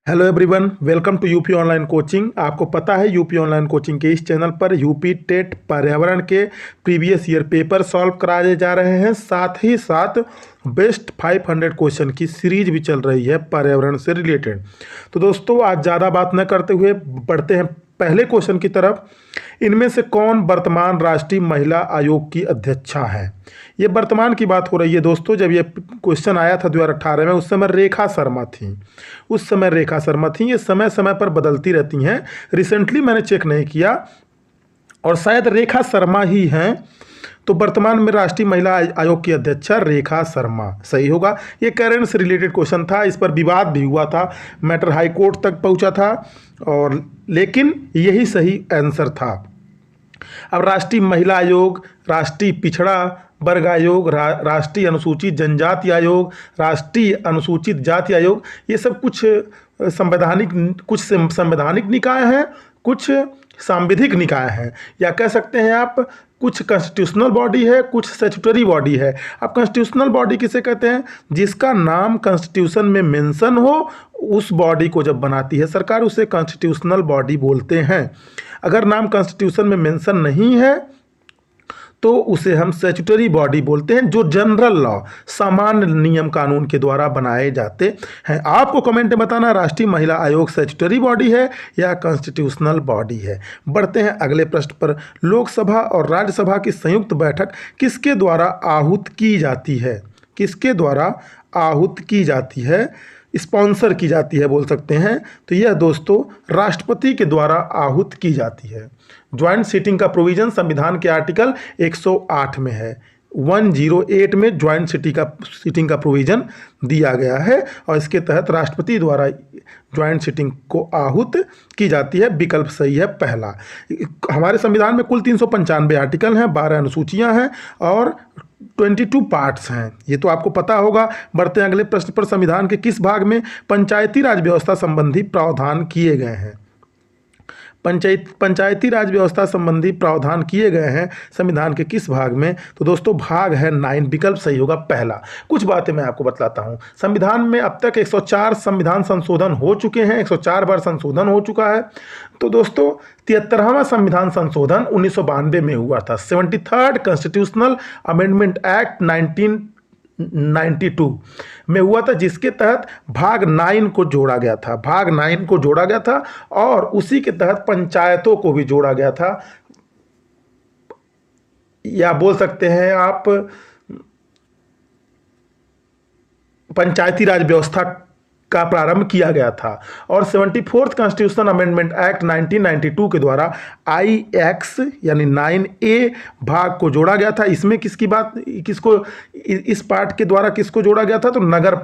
Hello everyone, welcome to UP online coaching. आपको पता है यूपी ऑनलाइन कोचिंग के इस चैनल पर यूपी टेट पर्यावरण के प्रीवियस ईयर पेपर सॉल्व कराए जा रहे हैं। साथ ही साथ बेस्ट 500 क्वेश्चन की सीरीज भी चल रही है पर्यावरण से रिलेटेड। तो दोस्तों, आज ज़्यादा बात न करते हुए बढ़ते हैं पहले क्वेश्चन की तरफ। इनमें से कौन वर्तमान राष्ट्रीय महिला आयोग की अध्यक्षा है? ये वर्तमान की बात हो रही है दोस्तों। जब ये क्वेश्चन आया था 2018 में, उस समय रेखा शर्मा थी। ये समय समय पर बदलती रहती हैं। रिसेंटली मैंने चेक नहीं किया और शायद रेखा शर्मा ही हैं। तो वर्तमान में राष्ट्रीय महिला आयोग की अध्यक्षा रेखा शर्मा सही होगा। ये करंट से रिलेटेड क्वेश्चन था, इस पर विवाद भी हुआ था, मैटर हाई कोर्ट तक पहुंचा था और लेकिन यही सही आंसर था। अब राष्ट्रीय महिला आयोग, राष्ट्रीय पिछड़ा वर्ग आयोग, राष्ट्रीय अनुसूचित जनजाति आयोग, राष्ट्रीय अनुसूचित जाति आयोग, ये सब कुछ संवैधानिक निकाय हैं, कुछ सांविधिक निकाय हैं, या कह सकते हैं आप कुछ कॉन्स्टिट्यूशनल बॉडी है, कुछ स्टैट्यूटरी बॉडी है। अब कॉन्स्टिट्यूशनल बॉडी किसे कहते हैं? जिसका नाम कॉन्स्टिट्यूशन में मेंशन हो, उस बॉडी को जब बनाती है सरकार, उसे कॉन्स्टिट्यूशनल बॉडी बोलते हैं। अगर नाम कॉन्स्टिट्यूशन में मेंशन नहीं है तो उसे हम स्टैट्यूटरी बॉडी बोलते हैं, जो जनरल लॉ, सामान्य नियम कानून के द्वारा बनाए जाते हैं। आपको कमेंट में बताना, राष्ट्रीय महिला आयोग स्टैट्यूटरी बॉडी है या कॉन्स्टिट्यूशनल बॉडी है। बढ़ते हैं अगले प्रश्न पर। लोकसभा और राज्यसभा की संयुक्त बैठक किसके द्वारा आहूत की जाती है? किसके द्वारा आहूत की जाती है? स्पॉन्सर की जाती है बोल सकते हैं। तो यह दोस्तों राष्ट्रपति के द्वारा आहूत की जाती है। ज्वाइंट सीटिंग का प्रोविजन संविधान के आर्टिकल 108 में है। 108 में ज्वाइंट सीटिंग का प्रोविजन दिया गया है और इसके तहत राष्ट्रपति द्वारा ज्वाइंट सीटिंग को आहूत की जाती है। विकल्प सही है पहला। हमारे संविधान में कुल 395 आर्टिकल हैं, 12 अनुसूचियां हैं और 22 पार्ट्स हैं। ये तो आपको पता होगा। बढ़ते हैं अगले प्रश्न पर। संविधान के किस भाग में पंचायती राज व्यवस्था संबंधी प्रावधान किए गए हैं? पंचायती राज व्यवस्था संबंधी प्रावधान किए गए हैं संविधान के किस भाग में? तो दोस्तों भाग है 9। विकल्प सही होगा पहला। कुछ बातें मैं आपको बतलाता हूं। संविधान में अब तक 104 संविधान संशोधन हो चुके हैं, 104 बार संशोधन हो चुका है। तो दोस्तों 73वां संविधान संशोधन 1992 में हुआ था। 73rd कॉन्स्टिट्यूशनल अमेंडमेंट एक्ट 1992 में हुआ था, जिसके तहत भाग 9 को जोड़ा गया था। भाग 9 को जोड़ा गया था और उसी के तहत पंचायतों को भी जोड़ा गया था, या बोल सकते हैं आप पंचायती राज व्यवस्था का प्रारंभ किया गया था। और 74th कॉन्स्टिट्यूशनल अमेंडमेंट एक्ट 1992 के द्वारा IX यानी 9A भाग को जोड़ा गया था। इसमें किसको इस पार्ट के द्वारा किसको जोड़ा गया था? तो नगर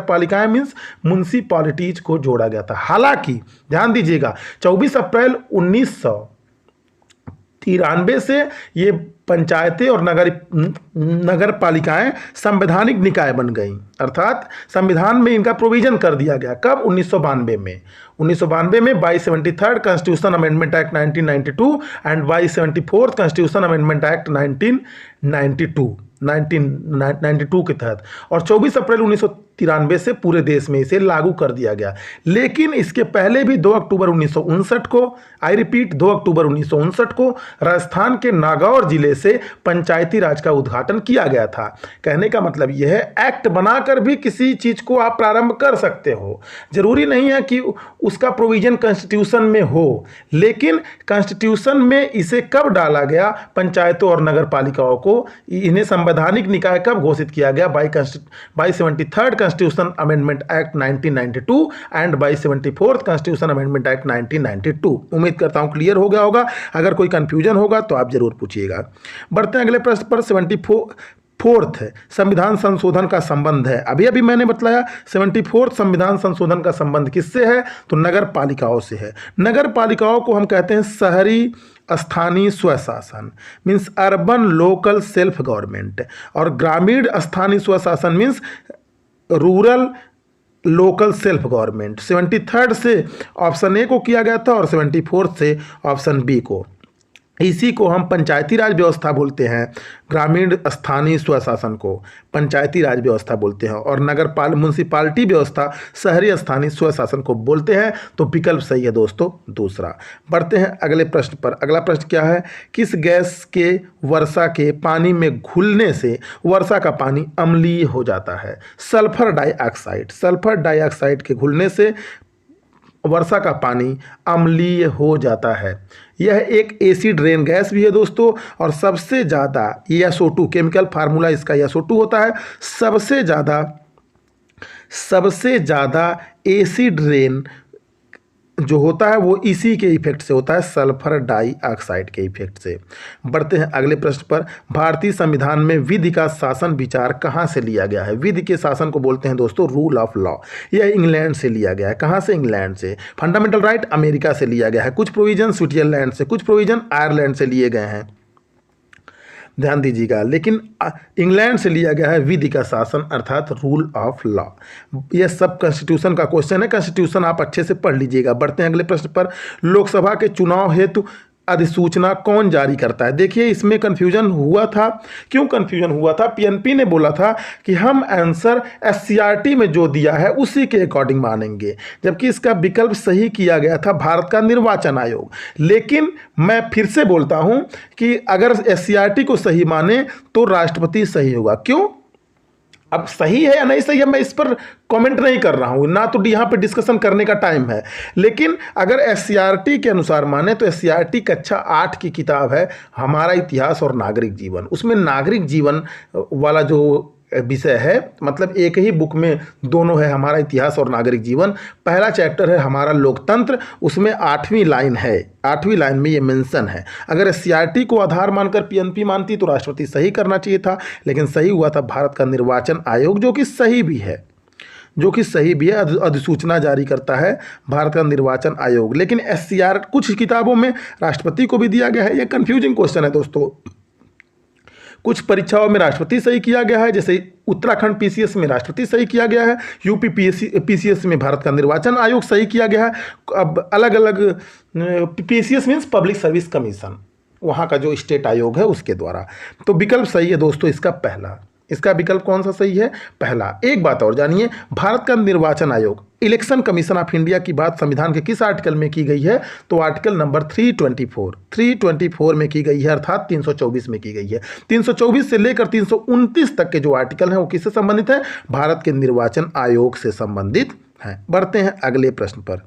पालिकाएं मीन्स म्युनिसिपैलिटीज को जोड़ा गया था। हालांकि ध्यान दीजिएगा, 24 अप्रैल 1993 से ये पंचायतें और नगर पालिकाएं संवैधानिक निकाय बन गई, अर्थात संविधान में इनका प्रोविजन कर दिया गया। कब? 1992 में। 1992 में by 73rd constitution amendment act 1992 and by 74th constitution amendment act 1992 के तहत, और 24 अप्रैल 1993 से पूरे देश में इसे लागू कर दिया गया। लेकिन इसके पहले भी 2 अक्टूबर 1959 को, आई रिपीट 2 अक्टूबर 1959 को राजस्थान के नागौर जिले से पंचायती राज का उद्घाटन किया गया था। कहने का मतलब यह है, एक्ट बनाकर भी किसी चीज को आप प्रारंभ कर सकते हो। जरूरी नहीं है कि उसका प्रोविजन कॉन्स्टिट्यूशन में हो, लेकिन कॉन्स्टिट्यूशन में इसे कब डाला गया? पंचायतों और नगर पालिकाओं को इन्हें संवैधानिक निकाय कब घोषित किया गया? By 73rd constitution amendment act 1992 and by 74th constitution amendment act 1992। उम्मीद करता हूं क्लियर हो गया होगा। अगर कोई कंफ्यूजन होगा तो आप जरूर पूछिएगा। बढ़ते हैं अगले प्रश्न पर। 74th संविधान संशोधन का संबंध है, अभी मैंने बताया 74th संविधान संशोधन का संबंध किससे है? तो नगर पालिकाओं से है। नगर पालिकाओं को हम कहते हैं शहरी स्थानीय स्वशासन means urban local self government, और ग्रामीण स्थानीय स्वशासन means rural local self government. 73rd से ऑप्शन ए को किया गया था और 74th से ऑप्शन बी को। इसी को हम पंचायती राज व्यवस्था बोलते हैं। ग्रामीण स्थानीय स्वशासन को पंचायती राज व्यवस्था बोलते हैं और म्यूनसिपालिटी व्यवस्था शहरी स्थानीय स्वशासन को बोलते हैं। तो विकल्प सही है दोस्तों दूसरा। बढ़ते हैं अगले प्रश्न पर। अगला प्रश्न क्या है? किस गैस के वर्षा के पानी में घुलने से वर्षा का पानी अम्लीय हो जाता है? Sulphur dioxide. सल्फर डाइऑक्साइड के घुलने से वर्षा का पानी अम्लीय हो जाता है। यह एक एसिड रेन गैस भी है दोस्तों और सबसे ज़्यादा SO2 केमिकल फार्मूला इसका SO2 होता है। सबसे ज़्यादा एसिड रेन जो होता है वो इसी के इफेक्ट से होता है, सल्फर डाइऑक्साइड के इफेक्ट से। बढ़ते हैं अगले प्रश्न पर। भारतीय संविधान में विधि का शासन विचार कहाँ से लिया गया है? विधि के शासन को बोलते हैं दोस्तों रूल ऑफ लॉ। यह इंग्लैंड से लिया गया है। कहाँ से? इंग्लैंड से। फंडामेंटल राइट अमेरिका से लिया गया है। कुछ प्रोविजन स्विट्जरलैंड से, कुछ प्रोविजन आयरलैंड से लिए गए हैं, ध्यान दीजिएगा। लेकिन इंग्लैंड से लिया गया है विधि का शासन अर्थात रूल ऑफ लॉ। यह सब कॉन्स्टिट्यूशन का क्वेश्चन है, कॉन्स्टिट्यूशन आप अच्छे से पढ़ लीजिएगा। बढ़ते हैं अगले प्रश्न पर। लोकसभा के चुनाव हेतु अधिसूचना कौन जारी करता है? देखिए इसमें कन्फ्यूजन हुआ था। क्यों कन्फ्यूजन हुआ था? PNP ने बोला था कि हम आंसर SCRT में जो दिया है उसी के अकॉर्डिंग मानेंगे, जबकि इसका विकल्प सही किया गया था भारत का निर्वाचन आयोग। लेकिन मैं फिर से बोलता हूं कि अगर SCRT को सही माने तो राष्ट्रपति सही होगा। क्यों? अब सही है या नहीं सही है मैं इस पर कमेंट नहीं कर रहा हूँ, ना तो यहाँ पे डिस्कशन करने का टाइम है। लेकिन अगर SCRT के अनुसार माने तो SCRT कक्षा 8 की किताब है हमारा इतिहास और नागरिक जीवन। उसमें नागरिक जीवन वाला जो विषय है, मतलब एक ही बुक में दोनों है, हमारा इतिहास और नागरिक जीवन। पहला चैप्टर है हमारा लोकतंत्र, उसमें 8वीं लाइन है, 8वीं लाइन में ये मेंशन है। अगर SCRT को आधार मानकर PNP मानती तो राष्ट्रपति सही करना चाहिए था, लेकिन सही हुआ था भारत का निर्वाचन आयोग, जो कि सही भी है, अधिसूचना जारी करता है भारत का निर्वाचन आयोग। लेकिन कुछ किताबों में राष्ट्रपति को भी दिया गया है। ये कंफ्यूजिंग क्वेश्चन है दोस्तों। कुछ परीक्षाओं में राष्ट्रपति सही किया गया है, जैसे उत्तराखंड PCS में राष्ट्रपति सही किया गया है, UP PCS में भारत का निर्वाचन आयोग सही किया गया है। अब अलग अलग PCS means public service commission, वहाँ का जो स्टेट आयोग है उसके द्वारा। तो विकल्प सही है दोस्तों इसका पहला। इसका विकल्प कौन सा सही है? पहला। एक बात और जानिए, भारत का निर्वाचन आयोग इलेक्शन कमीशन ऑफ इंडिया की बात संविधान के किस आर्टिकल में की गई है? तो आर्टिकल नंबर 324 में की गई है, अर्थात 324 में की गई है। 324 से लेकर 329 तक के जो आर्टिकल हैं वो किससे संबंधित है? भारत के निर्वाचन आयोग से संबंधित हैं। बढ़ते हैं अगले प्रश्न पर।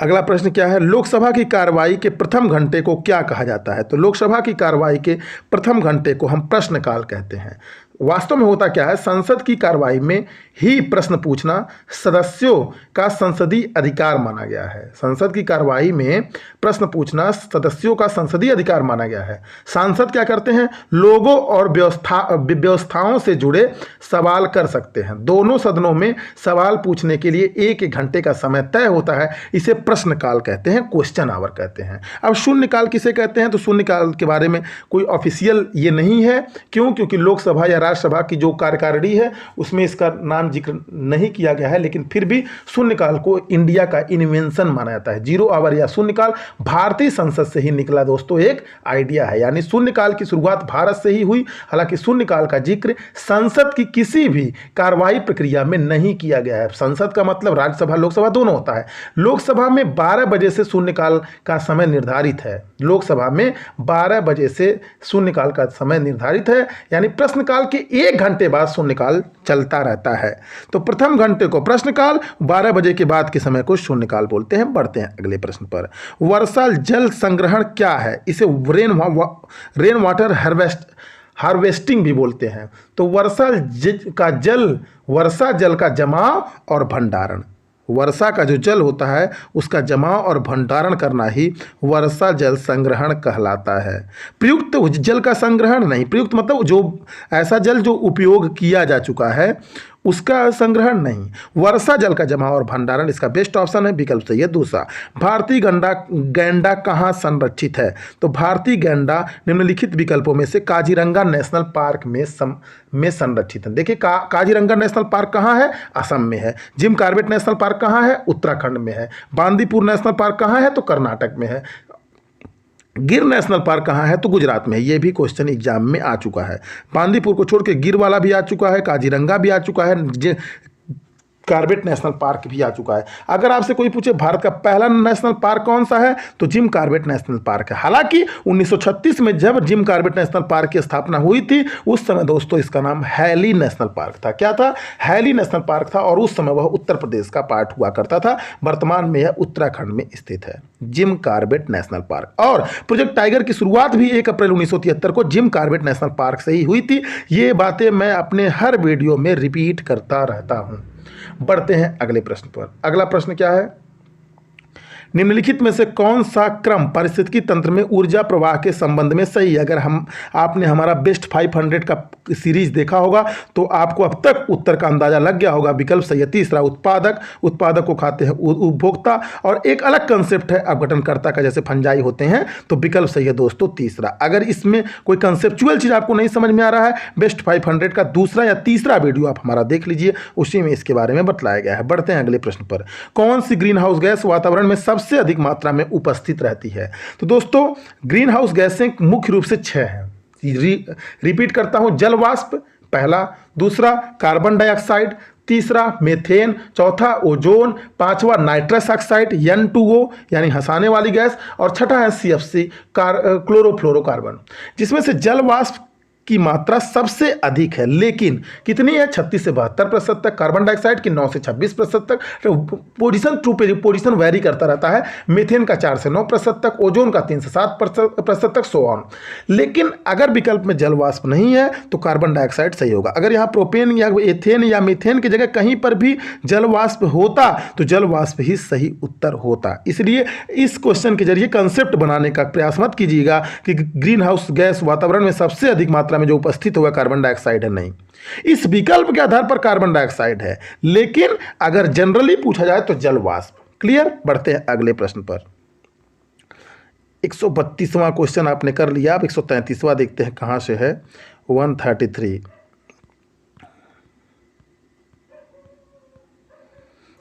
अगला प्रश्न क्या है? लोकसभा की कार्रवाई के प्रथम घंटे को क्या कहा जाता है? तो लोकसभा की कार्रवाई के प्रथम घंटे को हम प्रश्नकाल कहते हैं। वास्तव में होता क्या है? संसद की कार्रवाई में ही प्रश्न पूछना सदस्यों का संसदीय अधिकार माना गया है। संसद की कार्रवाई में प्रश्न पूछना सदस्यों का संसदीय अधिकार माना गया है। सांसद क्या करते हैं? लोगों और व्यवस्थाओं से जुड़े सवाल कर सकते हैं। दोनों सदनों में सवाल पूछने के लिए 1 घंटे का समय तय होता है। इसे प्रश्नकाल कहते हैं, क्वेश्चन आवर कहते हैं। अब शून्यकाल किसे कहते हैं? तो शून्यकाल के बारे में कोई ऑफिशियल ये नहीं है। क्यों? क्योंकि लोकसभा या राज्यसभा की जो कार्यकारिणी है उसमें इसका नाम जिक्र नहीं किया गया है, लेकिन फिर भी शून्यकाल को इंडिया का इन्वेंशन माना जाता है। 0 आवर या शून्यकाल भारतीय संसद से ही निकला दोस्तों, एक आइडिया है। यानी शून्यकाल की शुरुआत भारत से ही हुई। हालांकि शून्यकाल का जिक्र संसद की किसी भी कार्रवाई प्रक्रिया में नहीं किया गया है। संसद का मतलब राज्यसभा लोकसभा दोनों होता है। लोकसभा में 12 बजे से शून्यकाल का समय निर्धारित है। लोकसभा में 12 बजे से शून्यकाल का समय निर्धारित है, यानी प्रश्नकाल के 1 घंटे बाद शून्यकाल चलता रहता है। तो प्रथम घंटे को प्रश्नकाल, 12 बजे के बाद के समय को शून्यकाल बोलते हैं। बढ़ते हैं अगले प्रश्न पर। वर्षा जल संग्रहण क्या है? इसे रेन वाटर हार्वेस्टिंग भी बोलते हैं। तो वर्षा जल का जमाव और भंडारण, वर्षा का जो जल होता है उसका जमाव और भंडारण करना ही वर्षा जल संग्रहण कहलाता है। प्रयुक्त जल का संग्रहण नहीं। प्रयुक्त मतलब जो ऐसा जल जो उपयोग किया जा चुका है उसका संग्रहण नहीं। वर्षा जल का जमाव और भंडारण इसका बेस्ट ऑप्शन है, विकल्प सही है दूसरा। भारतीय गैंडा कहाँ संरक्षित है? तो भारतीय गैंडा निम्नलिखित विकल्पों में से काजीरंगा नेशनल पार्क में संरक्षित है। देखिए काजीरंगा नेशनल पार्क कहाँ है? असम में है। जिम कॉर्बेट नेशनल पार्क कहाँ है? उत्तराखंड में है। बांदीपुर नेशनल पार्क कहाँ है? तो कर्नाटक में है। गिर नेशनल पार्क कहाँ है? तो गुजरात में है। ये भी क्वेश्चन एग्जाम में आ चुका है। बांदीपुर को छोड़ के गिर वाला भी आ चुका है, काजीरंगा भी आ चुका है, कॉर्बेट नेशनल पार्क भी आ चुका है। अगर आपसे कोई पूछे भारत का पहला नेशनल पार्क कौन सा है, तो जिम कॉर्बेट नेशनल पार्क है। हालांकि 1936 में जब जिम कॉर्बेट नेशनल पार्क की स्थापना हुई थी, उस समय दोस्तों इसका नाम हैली नेशनल पार्क था। क्या था? हैली नेशनल पार्क था, और उस समय वह उत्तर प्रदेश का पार्ट हुआ करता था। वर्तमान में यह उत्तराखंड में स्थित है, जिम कॉर्बेट नेशनल पार्क। और प्रोजेक्ट टाइगर की शुरुआत भी 1 अप्रैल 1973 को जिम कॉर्बेट नेशनल पार्क से ही हुई थी। ये बातें मैं अपने हर वीडियो में रिपीट करता रहता हूँ। बढ़ते हैं अगले प्रश्न पर। अगला प्रश्न क्या है? निम्नलिखित में से कौन सा क्रम पारिस्थितिकी तंत्र में ऊर्जा प्रवाह के संबंध में सही है? अगर आपने हमारा बेस्ट 500 का सीरीज देखा होगा तो आपको अब तक उत्तर का अंदाजा लग गया होगा। विकल्प सही है तीसरा, उत्पादक। उत्पादक को खाते हैं उपभोक्ता, और एक अलग कंसेप्ट है अपघटनकर्ता का, जैसे फंजाई होते हैं। तो विकल्प सही है दोस्तों तीसरा। अगर इसमें कोई कंसेप्चुअल चीज़ आपको नहीं समझ में आ रहा है, बेस्ट 500 का दूसरा या तीसरा वीडियो आप हमारा देख लीजिए, उसी में इसके बारे में बतलाया गया है। बढ़ते हैं अगले प्रश्न पर। कौन सी ग्रीन हाउस गैस वातावरण में सबसे अधिक मात्रा में उपस्थित रहती है? तो दोस्तों ग्रीन हाउस गैसें मुख्य रूप से 6 हैं। रिपीट करता हूं, जल वाष्प पहला, दूसरा कार्बन डाइऑक्साइड, तीसरा मीथेन, चौथा ओजोन, पांचवा नाइट्रस ऑक्साइड N2O यानी हंसाने वाली गैस, और छठा है CFC क्लोरोफ्लोरोकार्बन। जिसमें से जल वाष्प की मात्रा सबसे अधिक है, लेकिन कितनी है? 36 से 72% तक। कार्बन डाइऑक्साइड की 9 से 26% तक। पोजीशन टू पोजीशन वैरी करता रहता है। मीथेन का 4 से 9% तक, ओजोन का 3 से 7% तक, सो ऑन। लेकिन अगर विकल्प में जल वाष्प नहीं है तो कार्बन डाइऑक्साइड सही होगा। अगर यहाँ प्रोपेन या एथेन या मीथेन की जगह कहीं पर भी जल वाष्प होता तो जल वाष्प ही सही उत्तर होता। इसलिए इस क्वेश्चन के जरिए कंसेप्ट बनाने का प्रयास मत कीजिएगा कि ग्रीन हाउस गैस वातावरण में सबसे अधिक मात्रा में जो उपस्थित हुआ कार्बन डाइऑक्साइड है। नहीं, इस विकल्प के आधार पर कार्बन डाइऑक्साइड है, लेकिन अगर जनरली पूछा जाए तो जल वाष्प। क्लियर? बढ़ते हैं अगले प्रश्न पर। 132वां क्वेश्चन आपने कर लिया। अब 133वां देखते हैं कहां से है।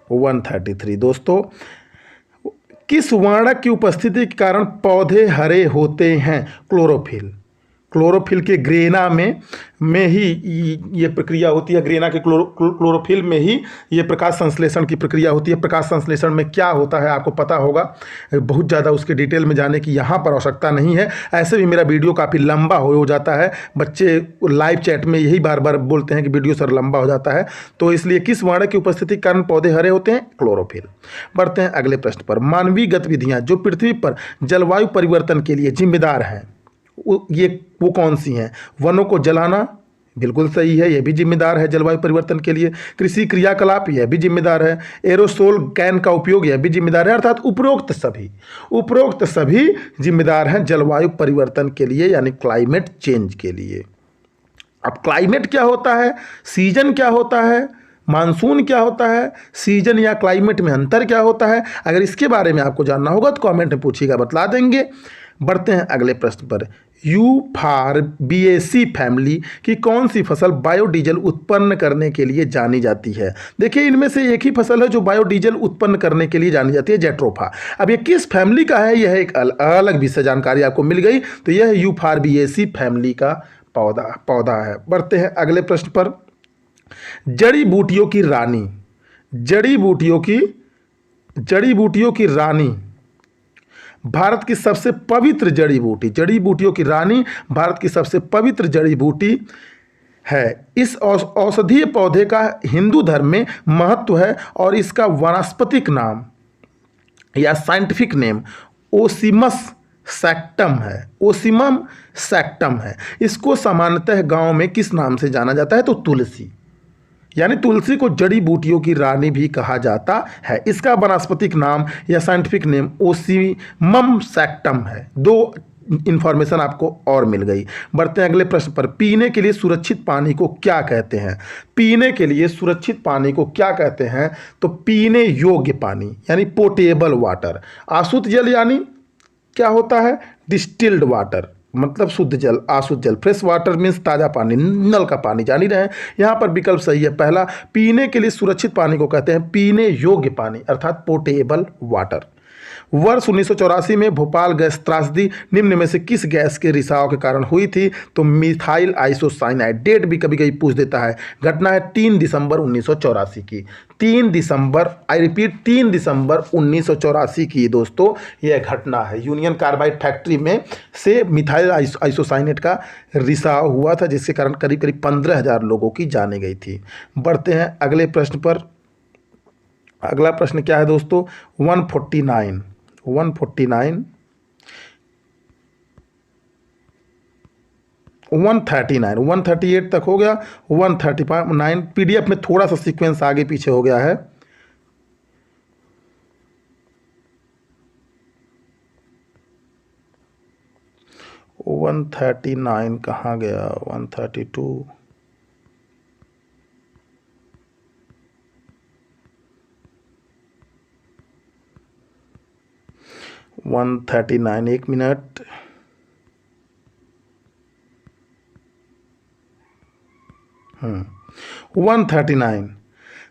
133 दोस्तों, किस वर्णक की उपस्थिति के कारण पौधे हरे होते हैं? क्लोरोफिल। क्लोरोफिल के ग्रेना में ही ये प्रक्रिया होती है। ग्रेना के क्लोरोफिल में ही ये प्रकाश संश्लेषण की प्रक्रिया होती है। प्रकाश संश्लेषण में क्या होता है आपको पता होगा, बहुत ज़्यादा उसके डिटेल में जाने की यहाँ पर आवश्यकता नहीं है। ऐसे भी मेरा वीडियो काफ़ी लंबा हो जाता है। बच्चे लाइव चैट में यही बार बार बोलते हैं कि वीडियो सर लंबा हो जाता है। तो इसलिए किस वर्णक की उपस्थिति के कारण पौधे हरे होते हैं? क्लोरोफिल। बढ़ते हैं अगले प्रश्न पर। मानवीय गतिविधियाँ जो पृथ्वी पर जलवायु परिवर्तन के लिए जिम्मेदार हैं, वो कौन सी हैं? वनों को जलाना, बिल्कुल सही है, यह भी जिम्मेदार है जलवायु परिवर्तन के लिए। कृषि क्रियाकलाप, यह भी जिम्मेदार है। एरोसोल कैन का उपयोग, यह भी जिम्मेदार है। अर्थात उपरोक्त सभी जिम्मेदार हैं जलवायु परिवर्तन के लिए, यानी क्लाइमेट चेंज के लिए। अब क्लाइमेट क्या होता है, सीजन क्या होता है, मानसून क्या होता है, सीजन या क्लाइमेट में अंतर क्या होता है, अगर इसके बारे में आपको जानना होगा तो कमेंट में पूछिएगा, बतला देंगे। बढ़ते हैं अगले प्रश्न पर। यूफॉर्बिएसी फैमिली की कौन सी फसल बायोडीजल उत्पन्न करने के लिए जानी जाती है? देखिए, इनमें से एक ही फसल है जो बायोडीजल उत्पन्न करने के लिए जानी जाती है, जेट्रोफा। अब ये किस फैमिली का है, यह एक अलग विषय जानकारी आपको मिल गई। तो यह यूफॉर्बिएसी फैमिली का पौधा है। बढ़ते हैं अगले प्रश्न पर। जड़ी बूटियों की रानी, जड़ी बूटियों की रानी भारत की सबसे पवित्र जड़ी बूटी, जड़ी बूटियों की रानी भारत की सबसे पवित्र जड़ी बूटी है। इस औषधीय पौधे का हिंदू धर्म में महत्व है और इसका वानस्पतिक नाम या साइंटिफिक नेम ओसिमस सैक्टम है। ओसिमम सैक्टम है। इसको सामान्यतः गांव में किस नाम से जाना जाता है? तो तुलसी, यानी तुलसी को जड़ी बूटियों की रानी भी कहा जाता है। इसका वनस्पतिक नाम या साइंटिफिक नेम ओसिमम सैक्टम है। 2 इंफॉर्मेशन आपको और मिल गई। बढ़ते हैं अगले प्रश्न पर। पीने के लिए सुरक्षित पानी को क्या कहते हैं? पीने के लिए सुरक्षित पानी को क्या कहते हैं? तो पीने योग्य पानी यानी पोटेबल वाटर। आशुद्ध जल यानी क्या होता है? डिस्टिल्ड वाटर, मतलब शुद्ध जल, अशुद्ध जल। फ्रेश वाटर मीन्स ताज़ा पानी, नल का पानी, जान ही रहे हैं। यहाँ पर विकल्प सही है पहला। पीने के लिए सुरक्षित पानी को कहते हैं पीने योग्य पानी, अर्थात पोर्टेबल वाटर। वर्ष 1984 में भोपाल गैस त्रासदी निम्न में से किस गैस के रिसाव के कारण हुई थी? तो मिथाइल आइसोसाइनाइड। डेट भी कभी कभी पूछ देता है। घटना है 3 दिसंबर 1984 की। 3 दिसंबर, आई रिपीट, 3 दिसंबर 1984 की दोस्तों यह घटना है। यूनियन कार्बाइड फैक्ट्री में से मिथाइल आइसोसाइनेट का रिसाव हुआ था, जिसके कारण करीब करीब 15,000 लोगों की जाने गई थी। बढ़ते हैं अगले प्रश्न पर। अगला प्रश्न क्या है दोस्तों? 149 139 138 तक हो गया। 139 पीडीएफ में थोड़ा सा सीक्वेंस आगे पीछे हो गया है। वन 139 कहाँ गया? 132 139 एक मिनट। हम्म 139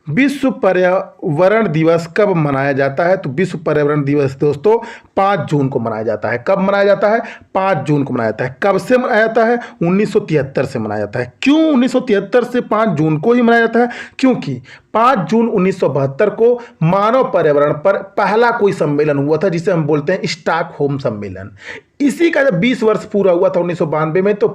विश्व पर्यावरण दिवस कब मनाया जाता है? तो विश्व पर्यावरण दिवस दोस्तों 5 जून को मनाया जाता है। कब मनाया जाता है? 5 जून को मनाया जाता है। कब से मनाया जाता है? 1973 से मनाया जाता है। क्यों 1973 से 5 जून को ही मनाया जाता है? क्योंकि 5 जून 1972 को मानव पर्यावरण पर पहला कोई सम्मेलन हुआ था, जिसे हम बोलते हैं स्टॉकहोम सम्मेलन। इसी का जब 20 वर्ष पूरा हुआ था 1992 में, तो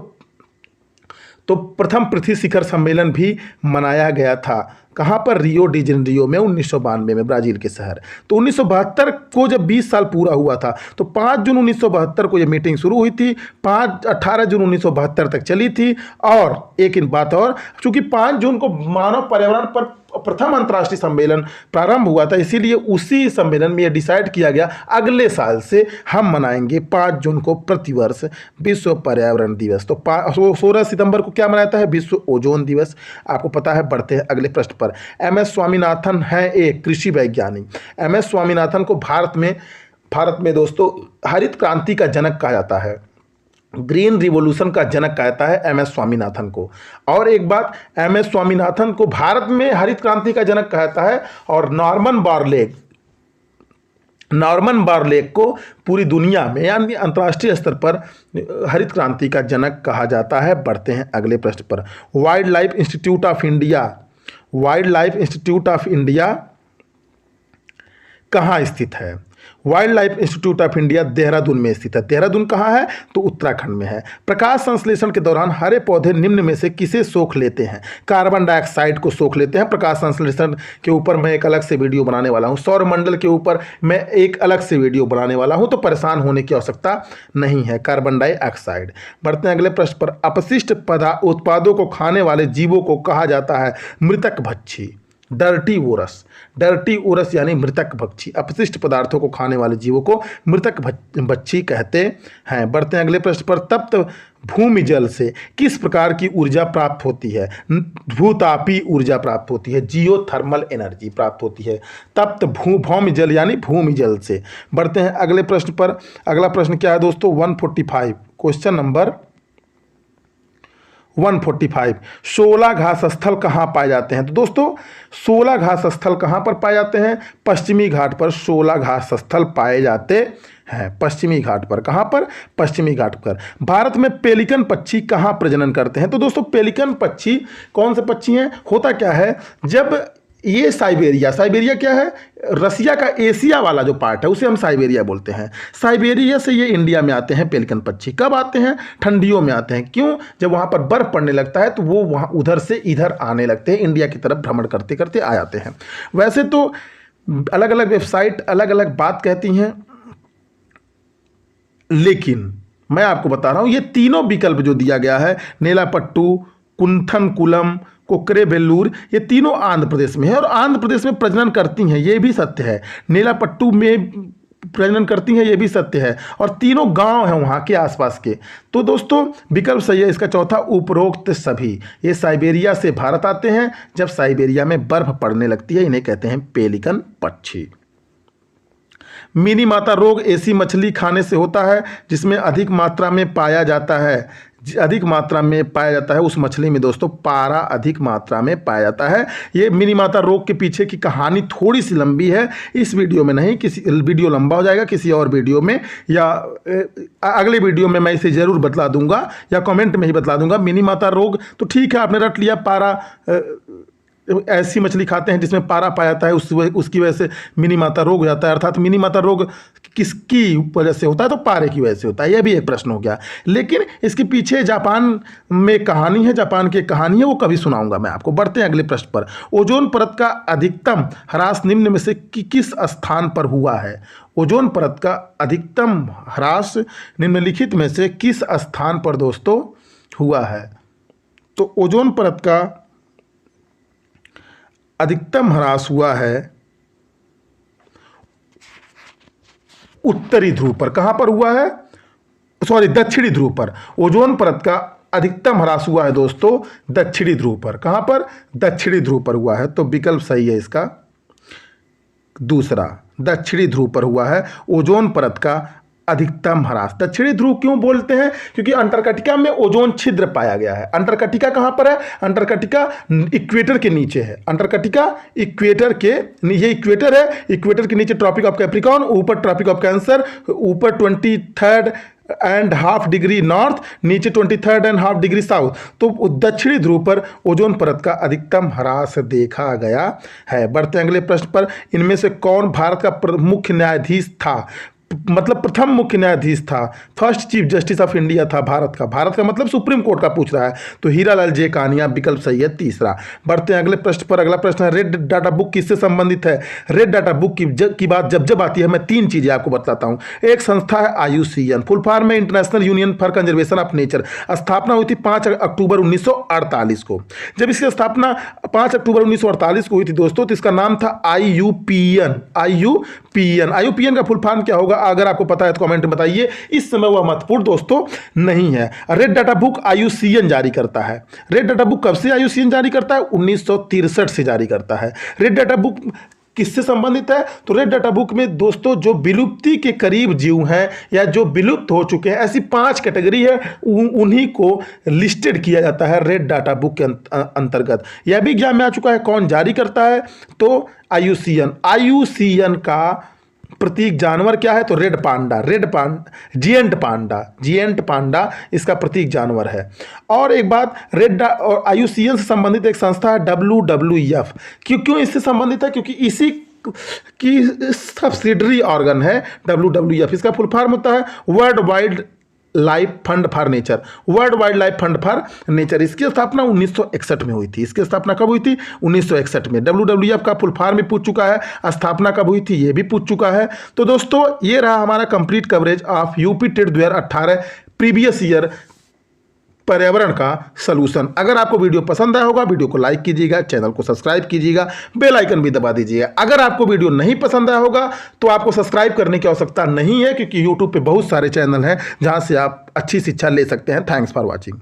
प्रथम पृथ्वी शिखर सम्मेलन भी मनाया गया था। कहाँ पर? रियो डी जेनेरियो में 1992 में, ब्राजील के शहर। तो 1972 को जब 20 साल पूरा हुआ था, तो 5 जून 1972 को यह मीटिंग शुरू हुई थी। 18 जून 1972 तक चली थी। और एक बात और, चूंकि 5 जून को मानव पर्यावरण पर प्रथम अंतर्राष्ट्रीय सम्मेलन प्रारंभ हुआ था, इसीलिए उसी सम्मेलन में यह डिसाइड किया गया अगले साल से हम मनाएंगे 5 जून को प्रतिवर्ष विश्व पर्यावरण दिवस। तो 16 सितंबर को क्या मनाता है? विश्व ओजोन दिवस। आपको पता है। बढ़ते हैं अगले प्रश्न पर। एम.एस. स्वामीनाथन है एक कृषि वैज्ञानिक। एम.एस. स्वामीनाथन को भारत में दोस्तों हरित क्रांति का जनक कहा जाता है। ग्रीन रिवॉल्यूशन का जनक कहता है एम.एस. स्वामीनाथन को। और एक बात, एम.एस. स्वामीनाथन को भारत में हरित क्रांति का जनक कहता है, और नॉर्मन बारलेग को पूरी दुनिया में यानी अंतर्राष्ट्रीय स्तर पर हरित क्रांति का जनक कहा जाता है। बढ़ते हैं अगले प्रश्न पर। Wild life institute of India कहाँ स्थित है? Wild life institute of India Dehradun में स्थित है। देहरादून कहाँ है? तो उत्तराखंड में है। प्रकाश संश्लेषण के दौरान हरे पौधे निम्न में से किसे सोख लेते हैं? कार्बन डाइऑक्साइड को सोख लेते हैं। प्रकाश संश्लेषण के ऊपर मैं एक अलग से वीडियो बनाने वाला हूँ। सौरमंडल के ऊपर मैं एक अलग से वीडियो बनाने वाला हूँ, तो परेशान होने की आवश्यकता नहीं है। Carbon dioxide. बढ़ते हैं अगले प्रश्न पर। अपशिष्ट उत्पादों को खाने वाले जीवों को कहा जाता है मृतक भक्षी। डर्टी ओरस यानी मृतक भक्षी। अपशिष्ट पदार्थों को खाने वाले जीवों को मृतक भक्षी कहते हैं। बढ़ते हैं अगले प्रश्न पर। तप्त भूमि जल से किस प्रकार की ऊर्जा प्राप्त होती है? भूतापी ऊर्जा प्राप्त होती है। जियोथर्मल एनर्जी प्राप्त होती है तप्त भूमि जल यानी भूमि जल से। बढ़ते हैं अगले प्रश्न पर। अगला प्रश्न क्या है दोस्तों? 145 क्वेश्चन नंबर 145। 16 घास स्थल कहाँ पाए जाते हैं? तो दोस्तों 16 घास स्थल कहाँ पर पाए जाते हैं? पश्चिमी घाट पर 16 घास स्थल पाए जाते हैं। पश्चिमी घाट पर। कहाँ पर? पश्चिमी घाट पर। भारत में पेलिकन पक्षी कहाँ प्रजनन करते हैं? तो दोस्तों पेलिकन पक्षी कौन से पक्षी हैं? होता क्या है, जब ये साइबेरिया क्या है? रसिया का एशिया वाला जो पार्ट है उसे हम साइबेरिया बोलते हैं। साइबेरिया से ये इंडिया में आते हैं पेलिकन पक्षी। कब आते हैं? ठंडियों में आते हैं। क्यों? जब वहाँ पर बर्फ़ पड़ने लगता है तो वो वहाँ उधर से इधर आने लगते हैं, इंडिया की तरफ भ्रमण करते करते आ जाते हैं। वैसे तो अलग अलग वेबसाइट अलग अलग बात कहती हैं, लेकिन मैं आपको बता रहा हूँ ये तीनों विकल्प जो दिया गया है, नेलापट्टू, कुंथनकुलम, कोकरेबेल्लूर, ये तीनों आंध्र प्रदेश में है और आंध्र प्रदेश में प्रजनन करती हैं, ये भी सत्य है। नेलापट्टू में प्रजनन करती हैं, ये भी सत्य है। और तीनों गांव हैं वहाँ के आसपास के। तो दोस्तों विकल्प सही है इसका चौथा, उपरोक्त सभी। ये साइबेरिया से भारत आते हैं। जब साइबेरिया में बर्फ पड़ने लगती है इन्हें कहते हैं पेलिकन पक्षी। मिनी माता रोग ऐसी मछली खाने से होता है जिसमें अधिक मात्रा में पाया जाता है अधिक मात्रा में पाया जाता है, उस मछली में दोस्तों पारा अधिक मात्रा में पाया जाता है। ये मिनीमाता रोग के पीछे की कहानी थोड़ी सी लंबी है, इस वीडियो में नहीं, किसी वीडियो लंबा हो जाएगा, किसी और वीडियो में या अगले वीडियो में मैं इसे ज़रूर बतला दूंगा या कमेंट में ही बतला दूंगा। मिनीमाता रोग तो ठीक है, आपने रट लिया, पारा ऐसी मछली खाते हैं जिसमें पारा पाया जाता है, उसकी वजह से मिनीमाता रोग हो जाता है। अर्थात मिनीमाता रोग किसकी वजह से होता है? तो पारे की वजह से होता है। यह भी एक प्रश्न हो गया। लेकिन इसके पीछे जापान में कहानी है, जापान की कहानी है, वो कभी सुनाऊंगा मैं आपको। बढ़ते हैं अगले प्रश्न पर। ओजोन परत का अधिकतम ह्रास निम्न में से किस स्थान पर हुआ है? ओजोन परत का अधिकतम ह्रास निम्नलिखित में से किस स्थान पर दोस्तों हुआ है? तो ओजोन परत का अधिकतम ह्रास हुआ है उत्तरी ध्रुव पर। कहां पर हुआ है? सॉरी, दक्षिणी ध्रुव पर। ओजोन परत का अधिकतम ह्रास हुआ है दोस्तों दक्षिणी ध्रुव पर। कहां पर? दक्षिणी ध्रुव पर हुआ है। तो विकल्प सही है इसका दूसरा, दक्षिणी ध्रुव पर हुआ है ओजोन परत का अधिकतम ह्रास। दक्षिणी ध्रुव क्यों बोलते हैं? क्योंकि अंटार्कटिका में ओजोन छिद्र पाया गया है। अंटार्कटिका कहां पर है? अंटार्कटिका इक्वेटर के नीचे है। अंटार्कटिका इक्वेटर के, ये इक्वेटर है, इक्वेटर के नीचे ट्रॉपिक ऑफ कैप्रिकॉर्न, ऊपर ट्रॉपिक ऑफ कैंसर, ऊपर 23.5 डिग्री नॉर्थ, नीचे 23.5 डिग्री साउथ। तो दक्षिणी ध्रुव पर ओजोन परत का अधिकतम ह्रास देखा गया है। बढ़ते अगले प्रश्न पर। इनमें से कौन भारत का मुख्य न्यायाधीश था? मतलब प्रथम मुख्य न्यायाधीश था, first chief justice of India था भारत का। भारत का मतलब सुप्रीम कोर्ट का पूछ रहा है। तो हीरालाल जे कानिया विकल्प सही है तीसरा। बढ़ते हैं अगले प्रश्न पर। अगला प्रश्न है, रेड डाटा बुक किससे संबंधित है? रेड डाटा बुक की बात जब आती है, मैं तीन चीजें आपको बताता हूं। एक संस्था है IUCN, फुल फॉर्म है international union for conservation of nature. स्थापना हुई थी 5 अक्टूबर 1948 को। जब इसकी स्थापना 5 अक्टूबर 1948 को हुई थी दोस्तों, तो इसका नाम था IUPN। IUPN का फुल फॉर्म क्या होगा? अगर आपको पता है तो कमेंट में बताइए। इस समय वह महत्वपूर्ण दोस्तों नहीं है। रेड डाटा बुक IUCN जारी करता है। रेड डाटा बुक कब से IUCN जारी करता है? 1963 से जारी करता है। रेड डाटा बुक किससे संबंधित है? तो रेड डाटा बुक में दोस्तों जो विलुप्ति के करीब जीव हैं या जो विलुप्त हो चुके हैं, ऐसी 5 कैटेगरी है, उन्हीं को लिस्टेड किया जाता है रेड डाटा बुक के अंतर्गत। यह भी एग्जाम में आ चुका है, कौन जारी करता है? तो IUCN का प्रतीक जानवर क्या है? तो रेड पांडा, जियंट पांडा इसका प्रतीक जानवर है। और एक बात, और IUCN से संबंधित एक संस्था है WWF। क्यों इससे संबंधित है? क्योंकि इसी की सब्सिडरी ऑर्गन है WWF। इसका फुल फॉर्म होता है world wild life fund for nature. World wild life fund for nature. इसकी स्थापना 1961 में हुई थी। इसकी स्थापना कब हुई थी? 1961 में। WWF का फुल फॉर्म भी पूछ चुका है, स्थापना कब हुई थी ये भी पूछ चुका है। तो दोस्तों ये रहा हमारा complete coverage of UP TET 2018 previous year पर्यावरण का सलूशन। अगर आपको वीडियो पसंद आया होगा, वीडियो को लाइक कीजिएगा, चैनल को सब्सक्राइब कीजिएगा, बेल आइकन भी दबा दीजिएगा। अगर आपको वीडियो नहीं पसंद आया होगा तो आपको सब्सक्राइब करने की आवश्यकता नहीं है, क्योंकि यूट्यूब पे बहुत सारे चैनल हैं जहां से आप अच्छी शिक्षा ले सकते हैं। Thanks for watching.